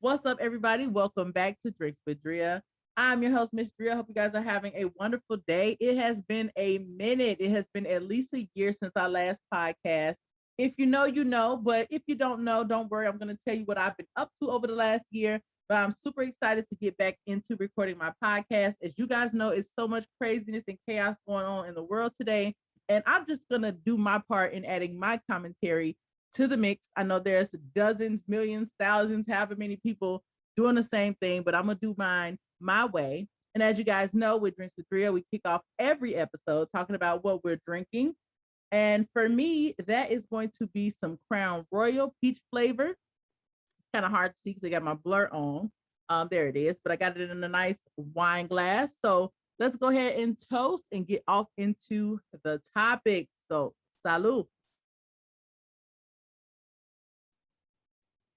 What's up, everybody? Welcome back to Drinks with Drea. I'm your host, Miss Drea. Hope you guys are having a wonderful day. It has been a minute. It has been at least a year since our last podcast. If you know, you know. But if you don't know, don't worry. I'm going to tell you what I've been up to over the last year. But I'm super excited to get back into recording my podcast. As you guys know, it's so much craziness and chaos going on in the world today. And I'm just going to do my part in adding my commentary to the mix. I know there's dozens, millions, thousands, however many people doing the same thing, but I'm gonna do mine my way. And as you guys know, with Drinks with Drea, we kick off every episode talking about what we're drinking. And for me, that is going to be some Crown Royal peach flavor. It's kind of hard to see because I got my blur on. There it is, but I got it in a nice wine glass. So let's go ahead and toast and get off into the topic. So, salud.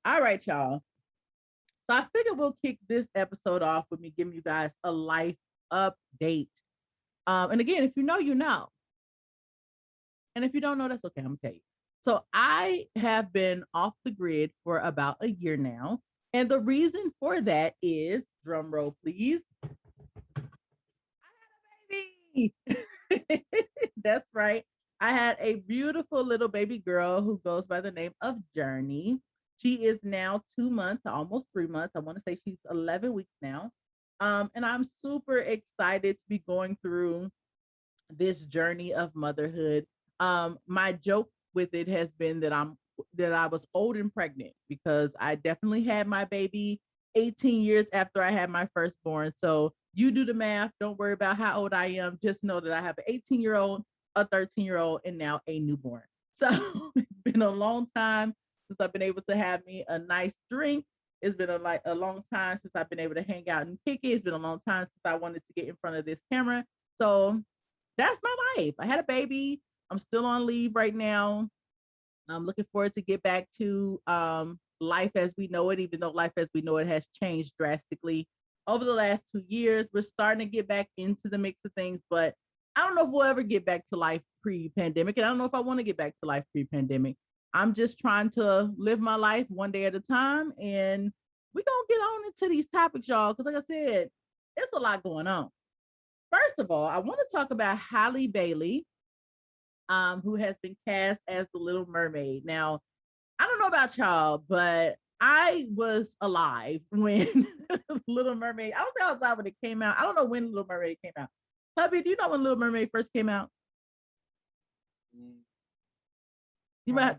All right, y'all. So I figured we'll kick this episode off with me giving you guys a life update. And again, if you know, you know. And if you don't know, that's okay. I'm gonna tell you. So I have been off the grid for about a year now. And the reason for that is, drum roll, please. I had a baby. That's right. I had a beautiful little baby girl who goes by the name of Journey. She is now 2 months, almost 3 months. I want to say she's 11 weeks now. And I'm super excited to be going through this journey of motherhood. My joke with it has been that I was old and pregnant because I definitely had my baby 18 years after I had my firstborn. So you do the math. Don't worry about how old I am. Just know that I have an 18-year-old, a 13-year-old, and now a newborn. So it's been a long time since I've been able to have me a nice drink. It's been a long time since I've been able to hang out and kick it. It's been a long time since I wanted to get in front of this camera. So that's my life. I had a baby. I'm still on leave right now. I'm looking forward to get back to life as we know it, even though life as we know it has changed drastically over the last 2 years. We're starting to get back into the mix of things, but I don't know if we'll ever get back to life pre-pandemic. And I don't know if I want to get back to life pre-pandemic. I'm just trying to live my life one day at a time. And we're going to get on into these topics, y'all, because like I said, it's a lot going on. First of all, I want to talk about Halle Bailey, who has been cast as the Little Mermaid. Now, I don't know about y'all, but I was alive when Little Mermaid, I don't think I was alive when it came out. I don't know when Little Mermaid came out. Hubby, do you know when Little Mermaid first came out? You might.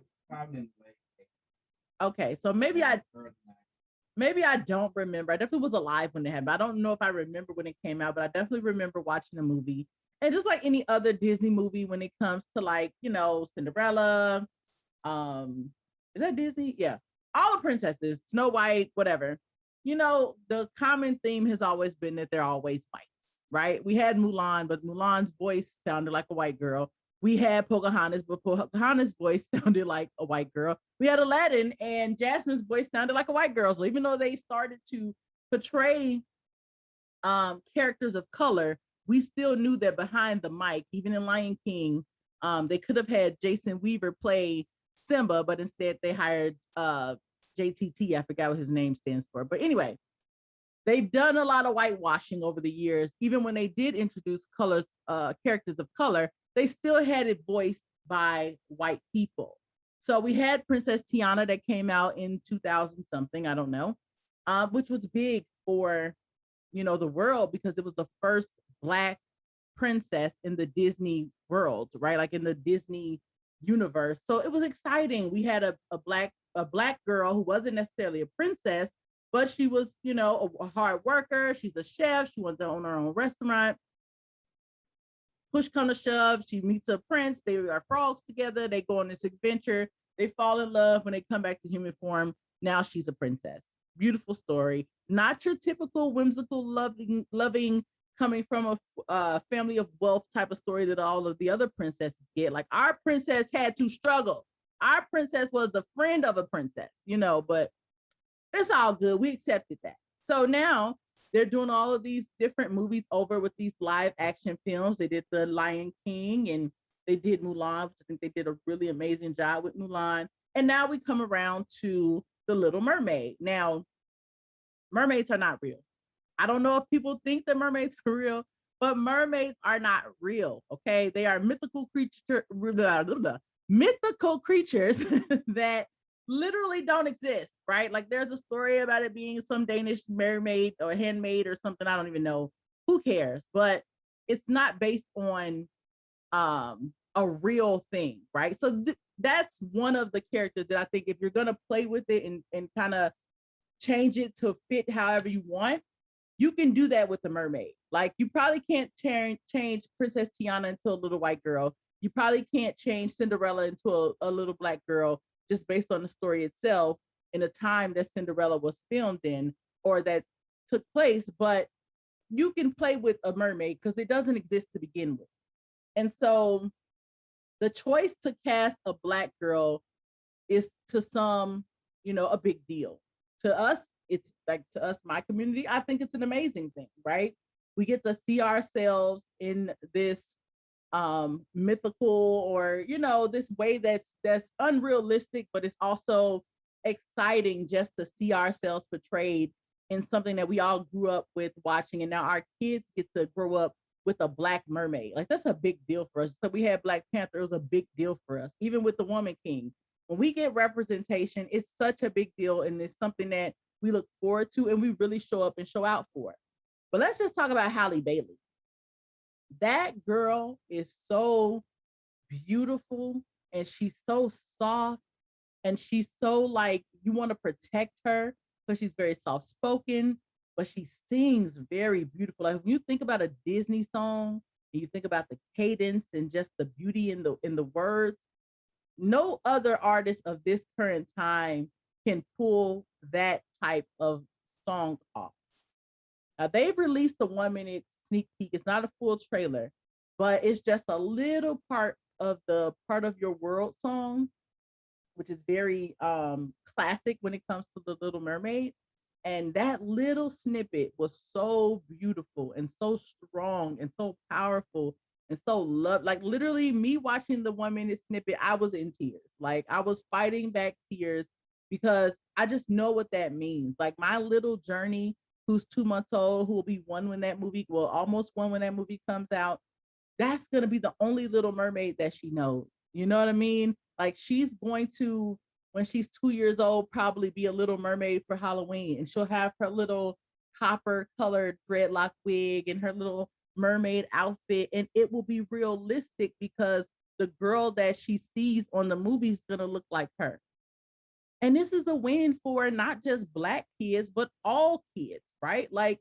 Okay, so maybe I don't remember. I definitely was alive when it happened. I don't know if I remember when it came out, but I definitely remember watching the movie. And just like any other Disney movie, when it comes to like, Cinderella, is that Disney? Yeah. All the princesses, Snow White, whatever. The common theme has always been that they're always white, right? We had Mulan, but Mulan's voice sounded like a white girl. We had Pocahontas, but Pocahontas' voice sounded like a white girl. We had Aladdin, and Jasmine's voice sounded like a white girl. So even though they started to portray characters of color, we still knew that behind the mic, even in Lion King, they could have had Jason Weaver play Simba, but instead they hired JTT. I forgot what his name stands for. But anyway, they've done a lot of whitewashing over the years. Even when they did introduce characters of color, they still had it voiced by white people. So we had Princess Tiana that came out in 2000 something, I don't know, which was big for, the world because it was the first Black princess in the Disney world, right? Like in the Disney universe. So it was exciting. We had a black girl who wasn't necessarily a princess, but she was, a hard worker. She's a chef. She wanted to own her own restaurant. Push come to shove, she meets a prince. They are frogs together. They go on this adventure. They fall in love. When they come back to human form, now she's a princess. Beautiful story. Not your typical whimsical, loving, coming from a family of wealth type of story that all of the other princesses get. Like our princess had to struggle. Our princess was the friend of a princess, but it's all good. We accepted that. So now they're doing all of these different movies over with these live action films. They did the Lion King and they did Mulan, which I think they did a really amazing job with Mulan. And now we come around to the Little Mermaid. Now, Mermaids are not real. I don't know if people think that mermaids are real, but mermaids are not real. Okay, they are mythical creatures that literally don't exist. Right? Like there's a story about it being some Danish mermaid or handmaid or something. I don't even know. Who cares? But it's not based on a real thing, right? So that's one of the characters that I think if you're gonna play with it and kind of change it to fit however you want, you can do that with the mermaid. Like you probably can't change Princess Tiana into a little white girl. You probably can't change Cinderella into a little black girl just based on the story itself in the time that Cinderella was filmed in or that took place. But you can play with a mermaid because it doesn't exist to begin with. And so the choice to cast a black girl is to some, a big deal. To us, it's like to us, my community, I think it's an amazing thing, right? We get to see ourselves in this mythical or this way that's unrealistic, but it's also exciting just to see ourselves portrayed in something that we all grew up with watching, and now our kids get to grow up with a black mermaid. Like that's a big deal for us. So we had Black Panther, it was a big deal for us. Even with the Woman King, when we get representation, it's such a big deal, and it's something that we look forward to and we really show up and show out for. But let's just talk about Halle Bailey. That girl is so beautiful and she's so soft and she's so like you want to protect her because she's very soft spoken, but she sings very beautiful. Like when you think about a Disney song and you think about the cadence and just the beauty in the words, no other artist of this current time can pull that type of song off. Now they've released a 1 minute sneak peek. It's not a full trailer, but it's just a little part of the Part of Your World song, which is very classic when it comes to the Little Mermaid. And that little snippet was so beautiful and so strong and so powerful and so love. Like literally me watching the 1 minute snippet, I was in tears. Like I was fighting back tears because I just know what that means. Like my little journey, who's 2 months old, who will be one when that movie, well, almost one when that movie comes out, that's going to be the only Little Mermaid that she knows. You know what I mean? Like she's going to, when she's 2 years old, probably be a Little Mermaid for Halloween, and she'll have her little copper colored dreadlock wig and her little mermaid outfit, and it will be realistic because the girl that she sees on the movie is going to look like her. And this is a win for not just Black kids, but all kids, right? Like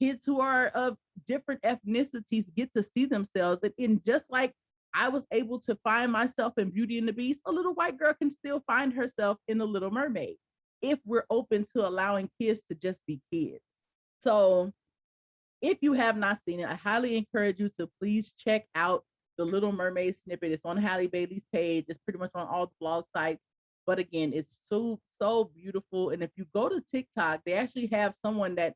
kids who are of different ethnicities get to see themselves. And just like I was able to find myself in Beauty and the Beast, a little white girl can still find herself in The Little Mermaid if we're open to allowing kids to just be kids. So if you have not seen it, I highly encourage you to please check out the Little Mermaid snippet. It's on Halle Bailey's page. It's pretty much on all the blog sites. But again, it's so beautiful. And if you go to TikTok, they actually have someone that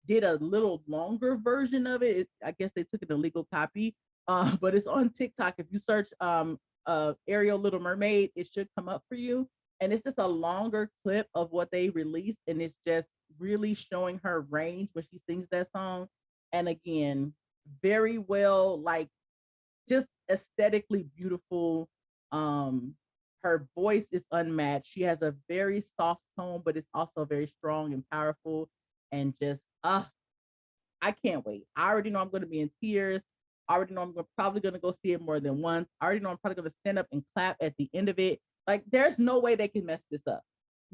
did a little longer version of it. I guess they took an illegal copy, but it's on TikTok. If you search Ariel Little Mermaid, it should come up for you. And it's just a longer clip of what they released, and it's just really showing her range when she sings that song. And again, very well, like just aesthetically beautiful. Her voice is unmatched. She has a very soft tone, but it's also very strong and powerful. And just, I can't wait. I already know I'm going to be in tears. I already know I'm probably going to go see it more than once. I already know I'm probably going to stand up and clap at the end of it. Like, there's no way they can mess this up.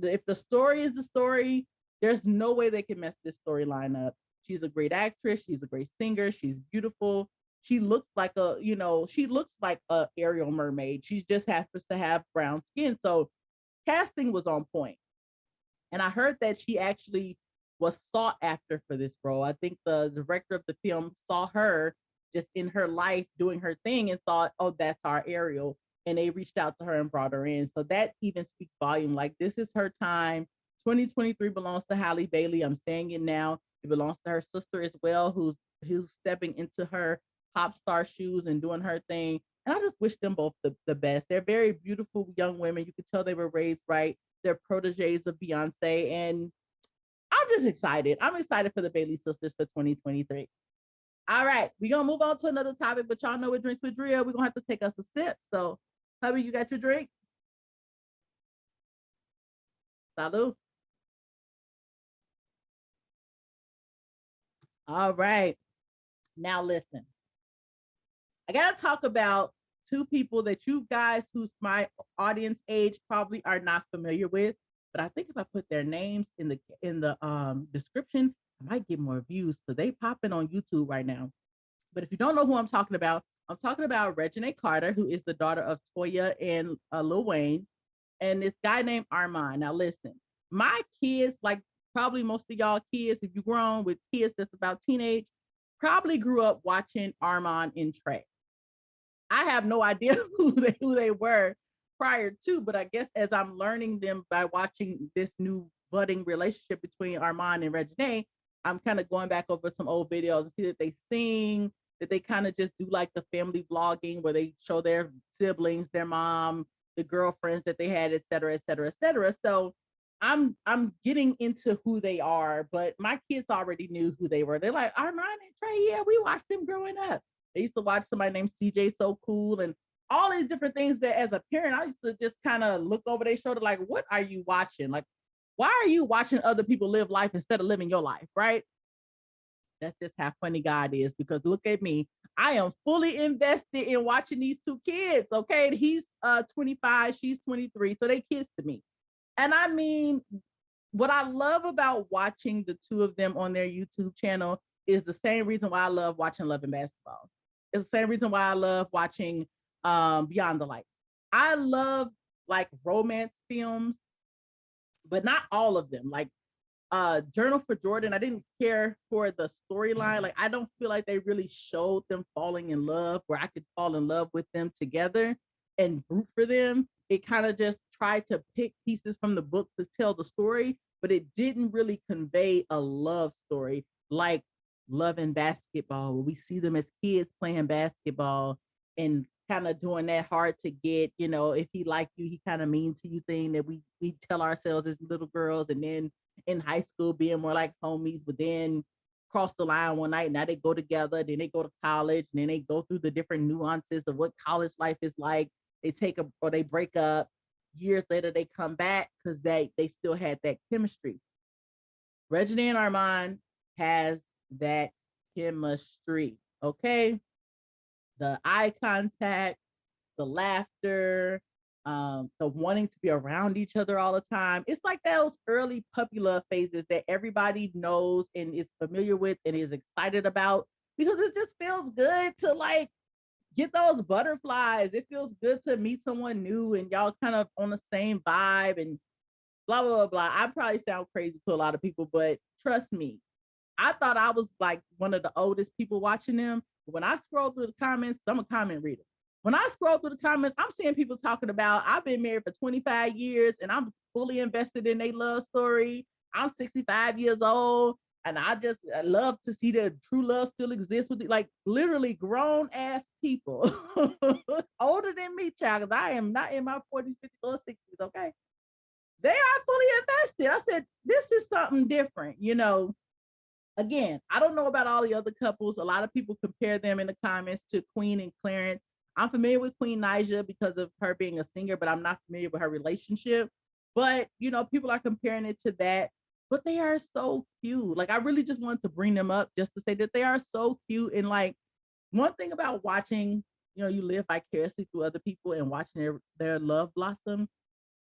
If the story is the story, there's no way they can mess this storyline up. She's a great actress. She's a great singer. She's beautiful. She looks like she looks like a Ariel mermaid. She just happens to have brown skin. So casting was on point. And I heard that she actually was sought after for this role. I think the director of the film saw her just in her life doing her thing and thought, oh, that's our Ariel. And they reached out to her and brought her in. So that even speaks volume. Like, this is her time. 2023 belongs to Halle Bailey. I'm saying it now. It belongs to her sister as well, who's stepping into her pop star shoes and doing her thing. And I just wish them both the best. They're very beautiful young women. You could tell they were raised right. They're proteges of Beyonce. And I I'm just excited. I'm excited for the Bailey sisters for 2023. All right, we're gonna move on to another topic, but y'all know what drinks with Drea. We're gonna have to take us a sip. So, hubby, you got your drink? Salud. All right. Now listen. I gotta talk about two people that you guys who's my audience age probably are not familiar with. But I think if I put their names in the description, I might get more views because they popping on YouTube right now. But if you don't know who I'm talking about Reginae Carter, who is the daughter of Toya and Lil Wayne, and this guy named Armon. Now listen, my kids, like probably most of y'all kids, if you grown with kids that's about teenage, probably grew up watching Armon and Trey. I have no idea who they were prior to, but I guess as I'm learning them by watching this new budding relationship between Armon and Reginae, I'm kind of going back over some old videos and see that they sing, that they kind of just do like the family vlogging where they show their siblings, their mom, the girlfriends that they had, et cetera, et cetera, et cetera. So I'm getting into who they are, but my kids already knew who they were. They're like, Armon and Trey, yeah, we watched them growing up. They used to watch somebody named CJ So Cool and all these different things that as a parent, I used to just kind of look over their shoulder like, what are you watching? Like, why are you watching other people live life instead of living your life, right? That's just how funny God is, because look at me. I am fully invested in watching these two kids, okay? He's 25, she's 23, so they kids to me. And I mean, what I love about watching the two of them on their YouTube channel is the same reason why I love watching Love and Basketball. It's the same reason why I love watching Beyond the Light. I love like romance films, but not all of them. Like Journal for Jordan, I didn't care for the storyline. Like I don't feel like they really showed them falling in love where I could fall in love with them together and root for them. It kind of just tried to pick pieces from the book to tell the story, but it didn't really convey a love story like Love and Basketball, where we see them as kids playing basketball and kind of doing that hard to get, you know, if he like you, he kind of mean to you thing that we tell ourselves as little girls, and then in high school being more like homies, but then cross the line one night. Now they go together, then they go to college, and then they go through the different nuances of what college life is like. They take a or they break up. Years later, they come back because they still had that chemistry. Reginae and Armon has that chemistry. Okay, the eye contact, the laughter, the wanting to be around each other all the time. It's like those early puppy love phases that everybody knows and is familiar with and is excited about, because it just feels good to like get those butterflies. It feels good to meet someone new and y'all kind of on the same vibe and blah, blah, blah, blah. I probably sound crazy to a lot of people, but trust me, I thought I was like one of the oldest people watching them. When I scroll through the comments, I'm a comment reader. When I scroll through the comments, I'm seeing people talking about, I've been married for 25 years and I'm fully invested in their love story. I'm 65 years old and I love to see that true love still exists with like literally grown ass people older than me, child, because I am not in my 40s, 50s, or 60s, okay? They are fully invested. I said, this is something different, you know. Again, I don't know about all the other couples. A lot of people compare them in the comments to Queen and Clarence. I'm familiar with Queen Naija because of her being a singer, but I'm not familiar with her relationship. But, you know, people are comparing it to that. But they are so cute. Like, I really just wanted to bring them up just to say that they are so cute. And, like, one thing about watching, you know, you live vicariously through other people and watching their love blossom,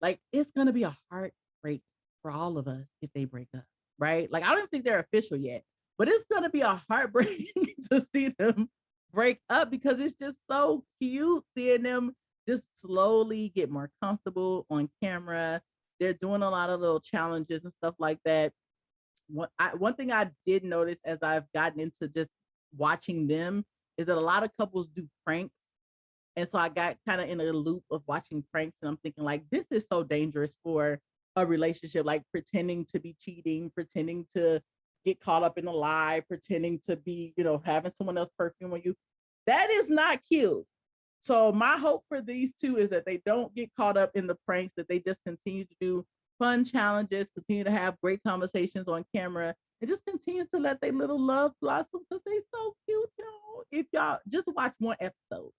like, it's going to be a heartbreak for all of us if they break up. Right? Like, I don't think they're official yet, but it's going to be a heartbreak to see them break up because it's just so cute seeing them just slowly get more comfortable on camera. They're doing a lot of little challenges and stuff like that. One thing I did notice as I've gotten into just watching them is that a lot of couples do pranks. And so I got kind of in a loop of watching pranks and I'm thinking like, this is so dangerous for a relationship, like pretending to be cheating, pretending to get caught up in a lie, pretending to be, you know, having someone else perfume on you. That is not cute. So my hope for these two is that they don't get caught up in the pranks, that they just continue to do fun challenges, continue to have great conversations on camera, and just continue to let their little love blossom because they so cute, y'all. If y'all just watch one episode,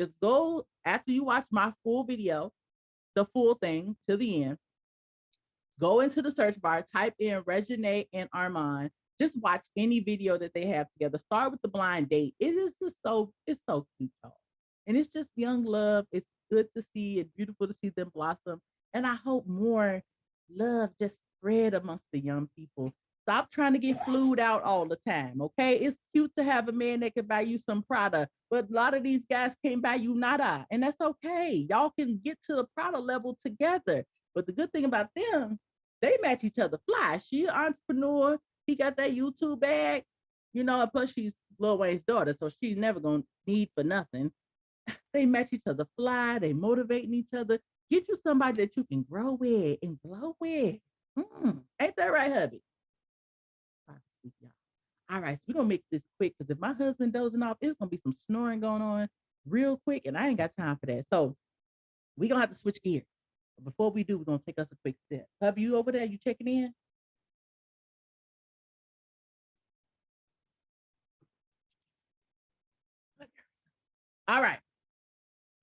just go after you watch my full video, the full thing to the end. Go into the search bar, type in Reginae and Armon. Just watch any video that they have together. Start with the blind date. It is just it's so cute, y'all. And it's just young love. It's good to see. It's beautiful to see them blossom. And I hope more love just spread amongst the young people. Stop trying to get flued out all the time, okay? It's cute to have a man that can buy you some Prada, but a lot of these guys can't buy you nada, and that's okay. Y'all can get to the Prada level together. But the good thing about them, they match each other fly. She an entrepreneur. He got that YouTube bag, you know, and plus she's Lil Wayne's daughter, so she's never gonna need for nothing. They match each other fly. They motivating each other. Get you somebody that you can grow with and glow with. Ain't that right, hubby? All right, so we're gonna make this quick because if my husband dozing off, it's gonna be some snoring going on real quick, and I ain't got time for that. So we're gonna have to switch gears. But before we do, we're gonna take us a quick step. Hubby, you over there? You checking in? All right.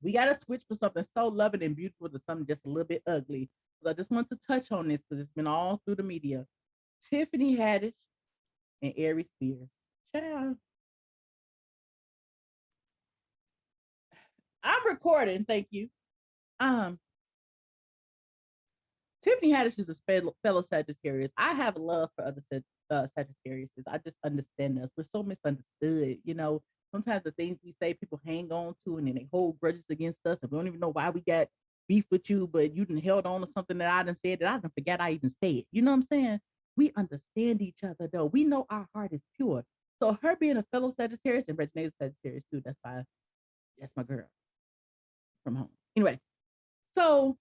We got to switch from something so loving and beautiful to something just a little bit ugly. So I just want to touch on this because it's been all through the media. Tiffany Haddish and Aries Spears. Child. I'm recording, thank you. Tiffany Haddish is a fellow Sagittarius. I have love for other Sagittarius. I just understand us. We're so misunderstood. You know, sometimes the things we say, people hang on to, and then they hold grudges against us, and we don't even know why we got beef with you, but you done held on to something that I done said that I done forgot I even said. You know what I'm saying? We understand each other, though. We know our heart is pure. So her being a fellow Sagittarius, and Reginae's Sagittarius too, that's my girl from home. Anyway, so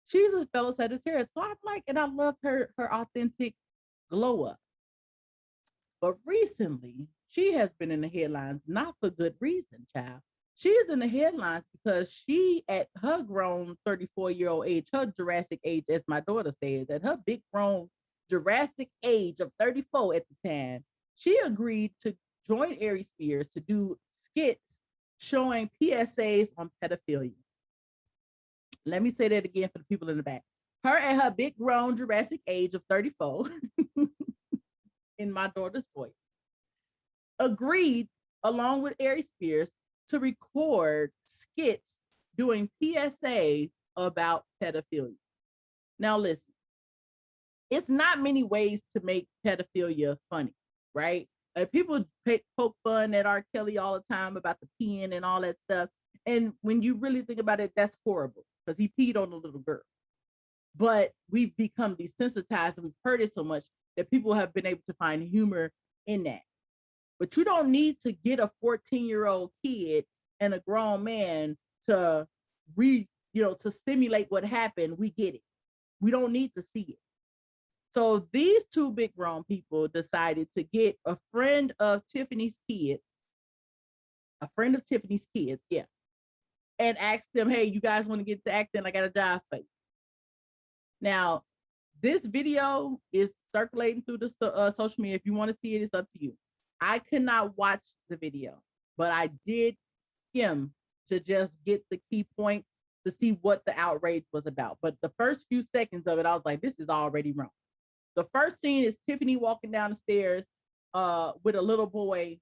she's a fellow Sagittarius. So I'm like, and I love her authentic glow up. But recently, she has been in the headlines, not for good reason, child. She is in the headlines because she, at her grown 34-year-old age, her Jurassic age, as my daughter said, at her big grown Jurassic age of 34 at the time, she agreed to join Aries Spears to do skits showing PSAs on pedophilia. Let me say that again for the people in the back. Her at her big grown Jurassic age of 34, in my daughter's voice, agreed along with Aries Spears to record skits doing PSAs about pedophilia. Now listen, it's not many ways to make pedophilia funny, right? People poke fun at R. Kelly all the time about the peeing and all that stuff. And when you really think about it, that's horrible because he peed on a little girl. But we've become desensitized and we've heard it so much that people have been able to find humor in that. But you don't need to get a 14-year-old kid and a grown man to to simulate what happened. We get it. We don't need to see it. So these two big grown people decided to get a friend of Tiffany's kids, yeah, and ask them, hey, you guys want to get to acting? I got a job for you. Now, this video is circulating through the social media. If you want to see it, it's up to you. I could not watch the video, but I did skim to just get the key points to see what the outrage was about. But the first few seconds of it, I was like, this is already wrong. The first scene is Tiffany walking down the stairs with a little boy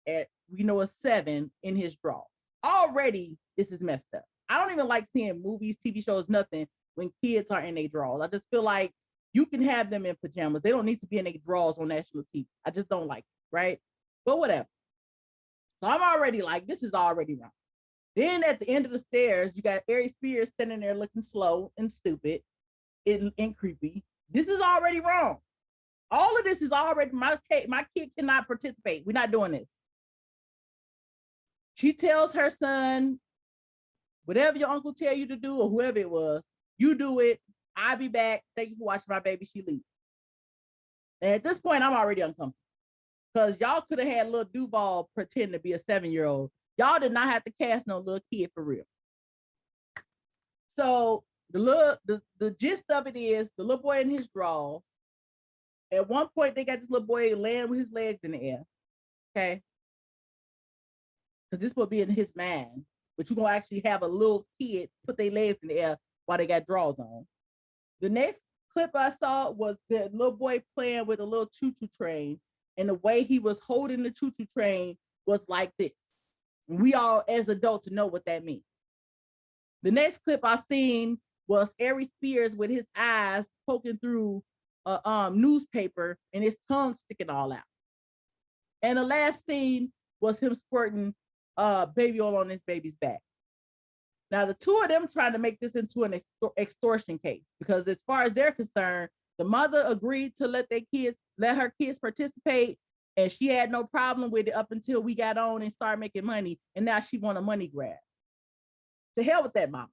at, a 7 in his drawer. Already, this is messed up. I don't even like seeing movies, TV shows, nothing when kids are in their drawers. I just feel like you can have them in pajamas. They don't need to be in their drawers on national TV. I just don't like it, right? But whatever. So I'm already like, this is already wrong. Then at the end of the stairs, you got Aries Spears standing there looking slow and stupid and creepy. This is already wrong. All of this is already, my kid cannot participate. We're not doing this. She tells her son, whatever your uncle tell you to do or whoever it was, you do it. I'll be back. Thank you for watching my baby. She leaves. And at this point, I'm already uncomfortable because y'all could have had little Duval pretend to be a 7-year-old. Y'all did not have to cast no little kid for real. So The gist of it is the little boy in his draw. At one point, they got this little boy laying with his legs in the air. Okay. Because this will be in his mind. But you're going to actually have a little kid put their legs in the air while they got drawers on. The next clip I saw was the little boy playing with a little choo-choo train. And the way he was holding the choo-choo train was like this. We all, as adults, know what that means. The next clip I seen was Aries Spears with his eyes poking through a newspaper and his tongue sticking all out. And the last scene was him squirting baby oil on his baby's back. Now, the two of them trying to make this into an extortion case because as far as they're concerned, the mother agreed to let her kids participate, and she had no problem with it up until we got on and started making money, and now she want a money grab. To hell with that mama.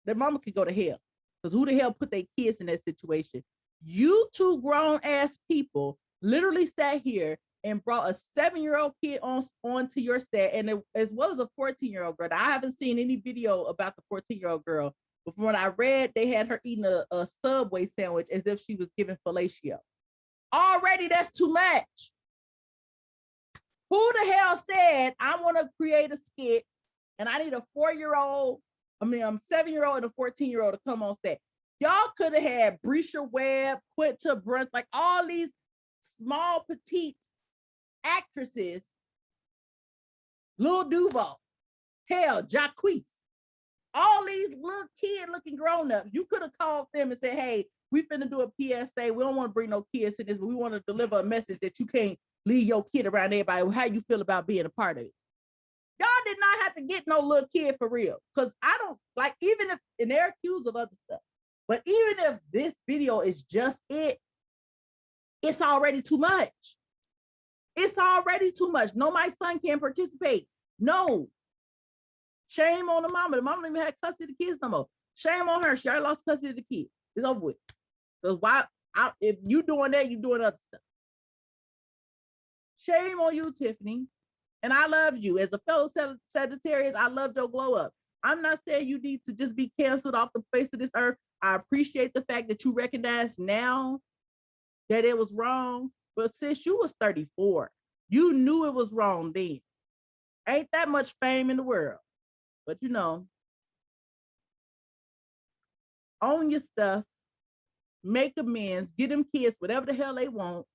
That mama could go to hell because who the hell put their kids in that situation? You two grown-ass people literally sat here and brought a 7-year-old kid onto your set, and as well as a 14-year-old girl. Now, I haven't seen any video about the 14-year-old girl, but from what I read, they had her eating a Subway sandwich as if she was giving fellatio. Already, that's too much. Who the hell said, I want to create a skit, and I need a 7-year-old and a 14-year-old to come on set? Y'all could have had Brescia Webb, Quinta Brunt, like all these small, petite actresses, Lil Duval, hell, Jacquees, all these little kid looking grown-ups. You could have called them and said, hey, we finna do a PSA. We don't want to bring no kids to this, but we want to deliver a message that you can't leave your kid around everybody. How you feel about being a part of it? Y'all did not have to get no little kid for real. Because I don't, like, even if, and they're accused of other stuff, but even if this video is just it, it's already too much. It's already too much. No, my son can't participate. No. Shame on the mama. The mama don't even have custody of the kids no more. Shame on her. She already lost custody of the kids. It's over with. Because if you doing that, you doing other stuff. Shame on you, Tiffany. And I love you. As a fellow Sagittarius, I love your glow up. I'm not saying you need to just be canceled off the face of this earth. I appreciate the fact that you recognize now that it was wrong. But since you was 34, you knew it was wrong then. Ain't that much fame in the world. But you know, own your stuff, make amends, get them kids whatever the hell they want,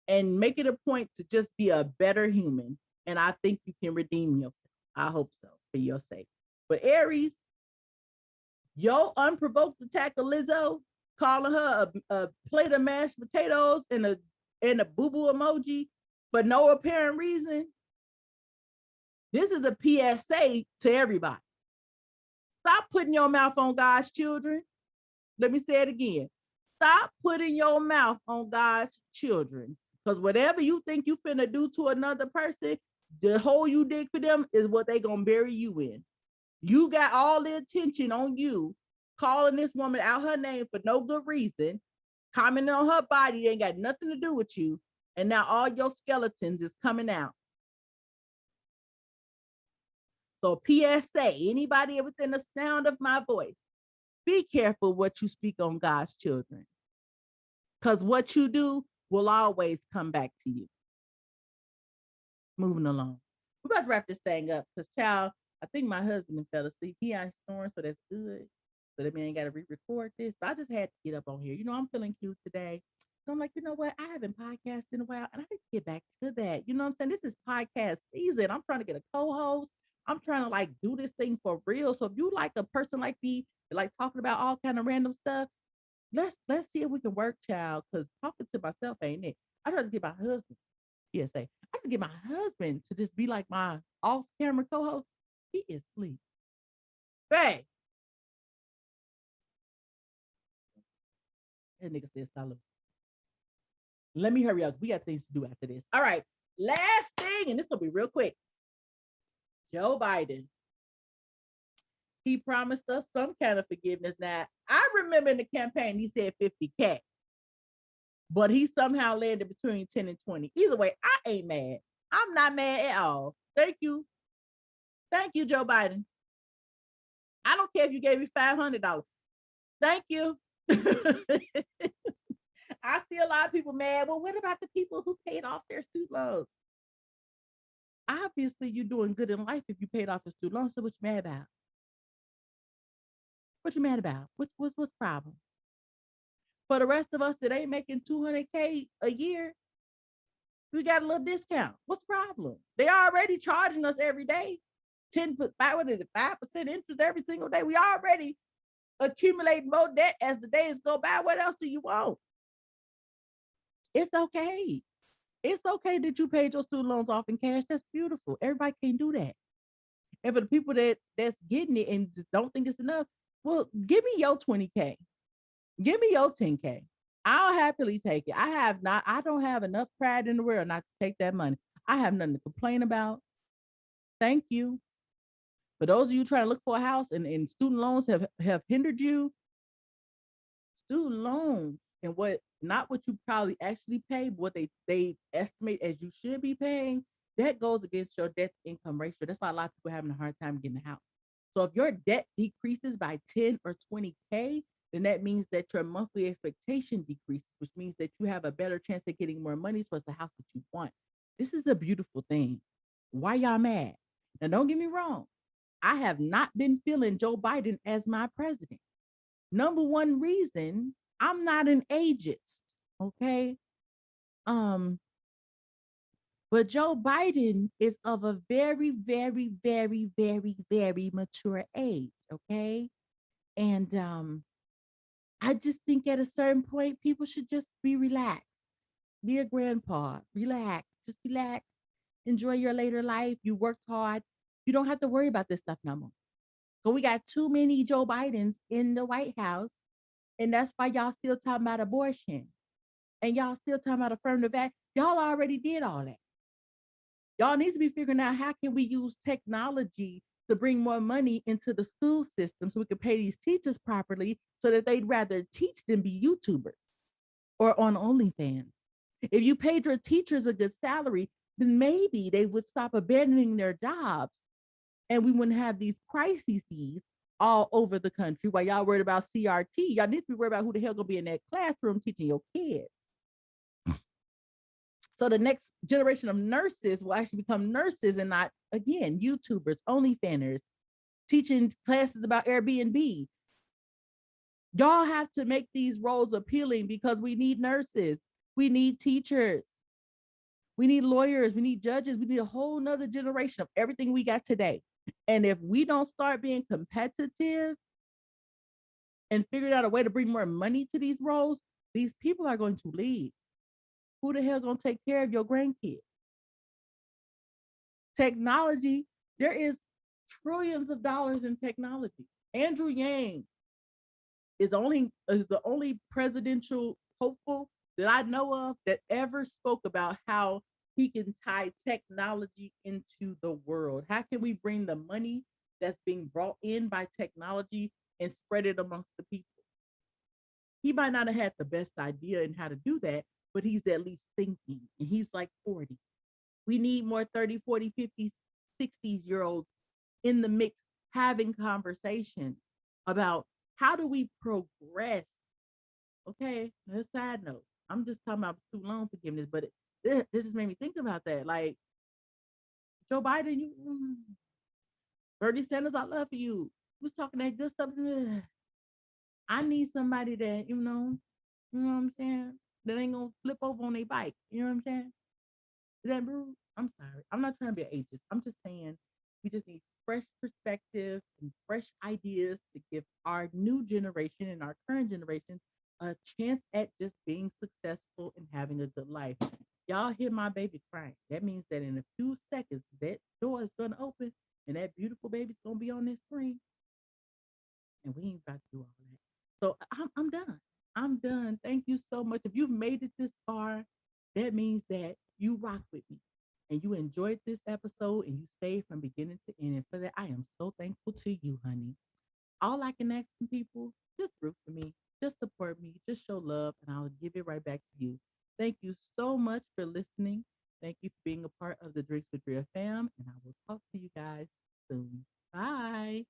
and make it a point to just be a better human. And I think you can redeem yourself. I hope so, for your sake. But Aries, your unprovoked attack of Lizzo, calling her a plate of mashed potatoes and a boo-boo emoji for no apparent reason. This is a PSA to everybody. Stop putting your mouth on God's children. Let me say it again. Stop putting your mouth on God's children. Because whatever you think you finna do to another person, the hole you dig for them is what they gonna bury you in. You got all the attention on you, calling this woman out her name for no good reason, commenting on her body, they ain't got nothing to do with you, and now all your skeletons is coming out. So PSA, anybody within the sound of my voice, be careful what you speak on God's children, because what you do will always come back to you. Moving along. We're about to wrap this thing up because, child, I think my husband fell asleep. He ain't snoring, so that's good. So that means I ain't got to re-record this. But I just had to get up on here. You know, I'm feeling cute today. So I'm like, you know what? I haven't podcasted in a while, and I need to get back to that. You know what I'm saying? This is podcast season. I'm trying to get a co-host. I'm trying to like do this thing for real. So if you like a person like me, like talking about all kind of random stuff, let's see if we can work, child. Because talking to myself ain't it. I try to get my husband. PSA. I can get my husband to just be like my off-camera co-host. He is asleep. Hey. That nigga said salute. Let me hurry up. We got things to do after this. All right. Last thing, and this will be real quick. Joe Biden. He promised us some kind of forgiveness. Now, I remember in the campaign, he said 50K. But he somehow landed between 10 and 20. Either way, I ain't mad. I'm not mad at all. Thank you. Thank you, Joe Biden. I don't care if you gave me $500. Thank you. I see a lot of people mad. Well, what about the people who paid off their student loans? Obviously, you're doing good in life if you paid off your student loans. So what you mad about? What you mad about? What's the problem? For the rest of us that ain't making 200K a year, we got a little discount. What's the problem? They already charging us every day. 5% interest every single day. We already accumulate more debt as the days go by. What else do you want? It's okay. It's okay that you paid your student loans off in cash. That's beautiful. Everybody can't do that. And for the people that's getting it and just don't think it's enough, well, give me your 20K. Give me your 10K. I'll happily take it. I don't have enough pride in the world not to take that money. I have nothing to complain about. Thank you. For those of you trying to look for a house and student loans have hindered you, student loans and what not what you probably actually pay, but what they estimate as you should be paying, that goes against your debt to income ratio. That's why a lot of people are having a hard time getting a house. So if your debt decreases by 10 or 20K, then that means that your monthly expectation decreases, which means that you have a better chance of getting more money towards the house that you want. This is a beautiful thing. Why y'all mad? Now, don't get me wrong. I have not been feeling Joe Biden as my president. Number one reason, I'm not an ageist, okay? Um, but Joe Biden is of a very, very, very, very, very mature age, okay? And I just think at a certain point, people should just be relaxed, be a grandpa, relax, just relax, enjoy your later life. You worked hard. You don't have to worry about this stuff no more. So we got too many Joe Bidens in the White House, and that's why y'all still talking about abortion, and y'all still talking about affirmative act. Y'all already did all that. Y'all need to be figuring out how can we use technology to bring more money into the school system so we can pay these teachers properly so that they'd rather teach than be YouTubers or on OnlyFans. If you paid your teachers a good salary, then maybe they would stop abandoning their jobs and we wouldn't have these crises all over the country while y'all worried about CRT. Y'all need to be worried about who the hell gonna be in that classroom teaching your kids. So the next generation of nurses will actually become nurses and not, again, YouTubers, OnlyFanners, teaching classes about Airbnb. Y'all have to make these roles appealing because we need nurses. We need teachers. We need lawyers. We need judges. We need a whole nother generation of everything we got today. And if we don't start being competitive and figuring out a way to bring more money to these roles, these people are going to leave. Who the hell gonna take care of your grandkids? Technology, there is trillions of dollars in technology. Andrew Yang is the only presidential hopeful that I know of that ever spoke about how he can tie technology into the world. How can we bring the money that's being brought in by technology and spread it amongst the people? He might not have had the best idea in how to do that, but he's at least thinking. And he's like 40. We need more 30, 40, 50, 60-year-olds in the mix having conversations about how do we progress. Okay, a side note. I'm just talking about student loan forgiveness, but it just made me think about that. Like, Joe Biden, Bernie Sanders, I love you. Who's talking that good stuff? I need somebody that, you know what I'm saying? That ain't gonna flip over on their bike. You know what I'm saying? Is that rude? I'm sorry. I'm not trying to be an ageist. I'm just saying we just need fresh perspective and fresh ideas to give our new generation and our current generation a chance at just being successful and having a good life. Y'all hear my baby crying. That means that in a few seconds, that door is gonna open and that beautiful baby's gonna be on this screen. And we ain't about to do all that. So I'm done. I'm done. Thank you so much. If you've made it this far, that means that you rock with me and you enjoyed this episode and you stayed from beginning to end. And for that, I am so thankful to you, honey. All I can ask from people, just root for me, just support me, just show love, and I'll give it right back to you. Thank you so much for listening. Thank you for being a part of the Drinks with Drea fam, and I will talk to you guys soon. Bye.